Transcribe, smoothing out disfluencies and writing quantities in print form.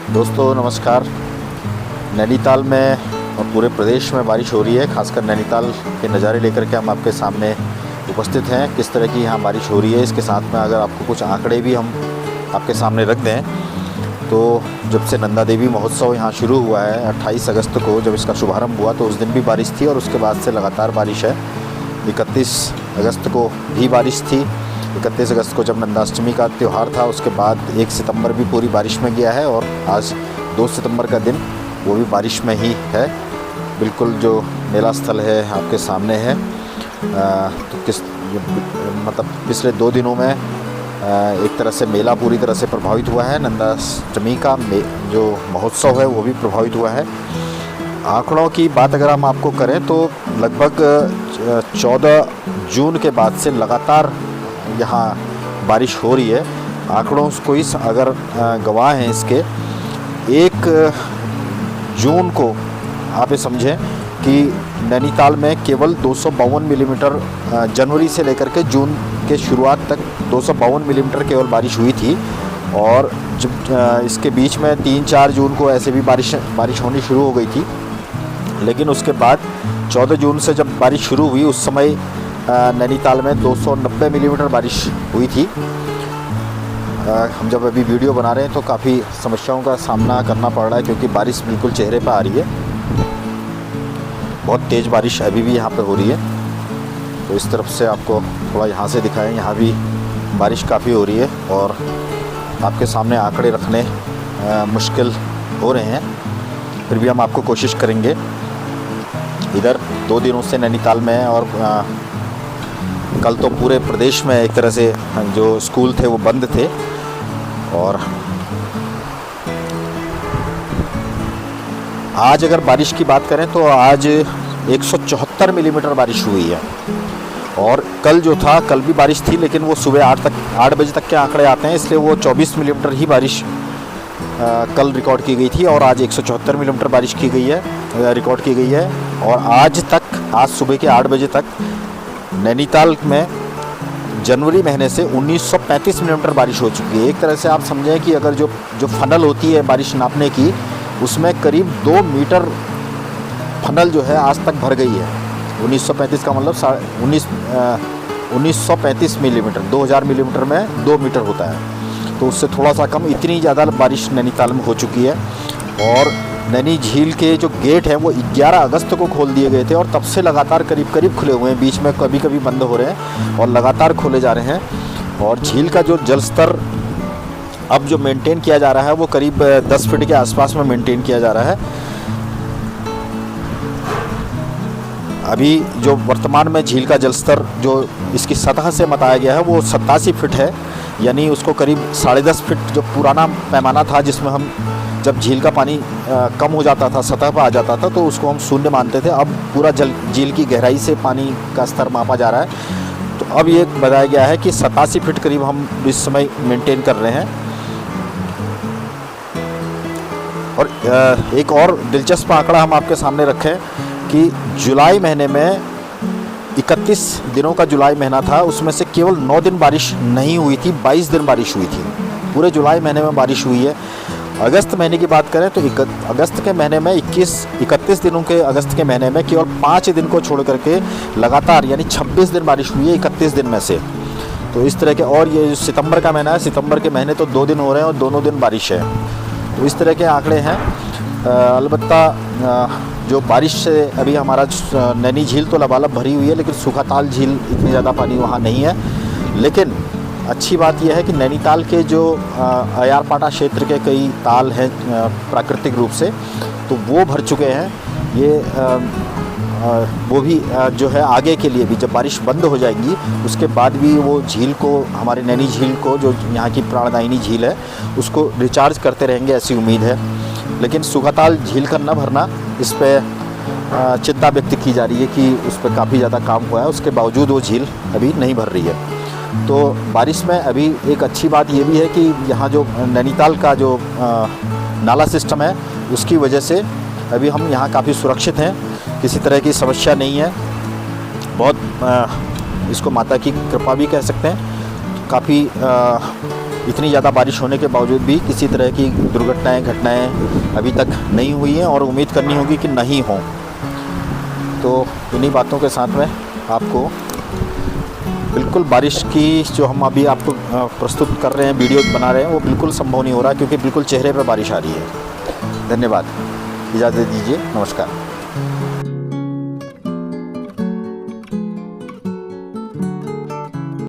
दोस्तों नमस्कार। नैनीताल में और पूरे प्रदेश में बारिश हो रही है। खासकर नैनीताल के नज़ारे लेकर के हम आपके सामने उपस्थित हैं। किस तरह की यहाँ बारिश हो रही है, इसके साथ में अगर आपको कुछ आंकड़े भी हम आपके सामने रख दें तो जब से नंदा देवी महोत्सव यहाँ शुरू हुआ है 28 अगस्त को जब इसका शुभारंभ हुआ तो उस दिन भी बारिश थी और उसके बाद से लगातार बारिश है। 31 अगस्त को भी बारिश थी। 31 अगस्त को जब नंदाष्टमी का त्यौहार था उसके बाद 1 सितंबर भी पूरी बारिश में गया है और आज 2 सितंबर का दिन वो भी बारिश में ही है। बिल्कुल जो मेला स्थल है आपके सामने है। तो मतलब पिछले 2 दिनों में एक तरह से मेला पूरी तरह से प्रभावित हुआ है। नंदाष्टमी का जो महोत्सव है वो भी प्रभावित हुआ है। आंकड़ों की बात अगर हम आपको करें तो लगभग 14 जून के बाद से लगातार यहाँ बारिश हो रही है। आंकड़ों को ही अगर गवाह हैं इसके, 1 जून को आप ये समझें कि नैनीताल में केवल 252 मिलीमीटर जनवरी से लेकर के जून के शुरुआत तक 252 मिलीमीटर केवल बारिश हुई थी। और जब इसके बीच में 3-4 जून को ऐसे भी बारिश होनी शुरू हो गई थी, लेकिन उसके बाद 14 जून से जब बारिश शुरू हुई उस समय नैनीताल में 290 मिलीमीटर बारिश हुई थी। हम जब अभी वीडियो बना रहे हैं तो काफ़ी समस्याओं का सामना करना पड़ रहा है क्योंकि बारिश बिल्कुल चेहरे पर आ रही है। बहुत तेज़ बारिश अभी भी यहाँ पे हो रही है। तो इस तरफ से आपको थोड़ा यहाँ से दिखाएं, यहाँ भी बारिश काफ़ी हो रही है और आपके सामने आंकड़े रखने मुश्किल हो रहे हैं, फिर भी हम आपको कोशिश करेंगे। इधर 2 दिनों से नैनीताल में और कल तो पूरे प्रदेश में एक तरह से जो स्कूल थे वो बंद थे और आज अगर बारिश की बात करें तो आज 174 मिलीमीटर बारिश हुई है। और कल जो था, कल भी बारिश थी लेकिन वो सुबह 8 बजे तक के आंकड़े आते हैं, इसलिए वो 24 मिलीमीटर ही बारिश कल रिकॉर्ड की गई थी और आज 174 मिलीमीटर बारिश की गई है, रिकॉर्ड की गई है। और आज सुबह के 8 बजे तक नैनीताल में जनवरी महीने से 1935 मिलीमीटर बारिश हो चुकी है। एक तरह से आप समझें कि अगर जो फनल होती है बारिश नापने की, उसमें करीब 2 मीटर फनल जो है आज तक भर गई है। 1935 का मतलब 1935 मिलीमीटर, 2000 मिलीमीटर में 2 मीटर होता है, तो उससे थोड़ा सा कम, इतनी ज़्यादा बारिश नैनीताल में हो चुकी है। और नैनी झील के जो गेट हैं वो 11 अगस्त को खोल दिए गए थे और तब से लगातार करीब खुले हुए हैं, बीच में कभी कभी बंद हो रहे हैं और लगातार खोले जा रहे हैं। और झील का जो जल स्तर अब जो मेंटेन किया जा रहा है वो करीब 10 फीट के आसपास में मेंटेन किया जा रहा है। अभी जो वर्तमान में झील का जल स्तर जो इसकी सतह से बताया गया है वो 87 फीट है, यानी उसको करीब 10.5 फीट जो पुराना पैमाना था जिसमें हम जब झील का पानी कम हो जाता था, सतह पर आ जाता था, तो उसको हम शून्य मानते थे। अब पूरा झील की गहराई से पानी का स्तर मापा जा रहा है, तो अब ये बताया गया है कि 87 फीट करीब हम इस समय मेंटेन कर रहे हैं। और एक और दिलचस्प आंकड़ा हम आपके सामने रखें कि जुलाई महीने में 31 दिनों का जुलाई महीना था, उसमें से केवल 9 दिन बारिश नहीं हुई थी, 22 दिन बारिश हुई थी। पूरे जुलाई महीने में बारिश हुई है। अगस्त महीने की बात करें तो अगस्त के महीने में 31 दिनों के अगस्त के महीने में केवल 5 दिन को छोड़ करके लगातार यानी 26 दिन बारिश हुई है 31 दिन में से। तो इस तरह के, और ये सितंबर का महीना है, सितंबर के महीने तो 2 दिन हो रहे हैं और दोनों दिन बारिश है। तो इस तरह के आंकड़े हैं। अलबत्ता जो बारिश से अभी हमारा नैनी झील तो लबालब भरी हुई है, लेकिन सूखाताल झील इतनी ज़्यादा पानी वहाँ नहीं है। लेकिन अच्छी बात यह है कि नैनीताल के जो अयारपाटा क्षेत्र के कई ताल हैं प्राकृतिक रूप से, तो वो भर चुके हैं। ये वो भी जो है आगे के लिए भी जब बारिश बंद हो जाएगी उसके बाद भी वो झील को, हमारे नैनी झील को, जो यहाँ की प्राणदायिनी झील है, उसको रिचार्ज करते रहेंगे, ऐसी उम्मीद है। लेकिन सूखाताल झील का न भरना, इस पर चिंता व्यक्त की जा रही है कि उस पर काफ़ी ज़्यादा काम हुआ है, उसके बावजूद वो झील अभी नहीं भर रही है। तो बारिश में अभी एक अच्छी बात ये भी है कि यहाँ जो नैनीताल का जो नाला सिस्टम है उसकी वजह से अभी हम यहाँ काफ़ी सुरक्षित हैं, किसी तरह की समस्या नहीं है। बहुत इसको माता की कृपा भी कह सकते हैं। काफ़ी इतनी ज़्यादा बारिश होने के बावजूद भी किसी तरह की घटनाएं अभी तक नहीं हुई हैं और उम्मीद करनी होगी कि नहीं हों। तो इन्हीं बातों के साथ में आपको बिल्कुल बारिश की जो हम अभी आपको प्रस्तुत कर रहे हैं, वीडियो बना रहे हैं, वो बिल्कुल संभव नहीं हो रहा क्योंकि बिल्कुल चेहरे पर बारिश आ रही है। धन्यवाद, इजाज़त दीजिए, नमस्कार।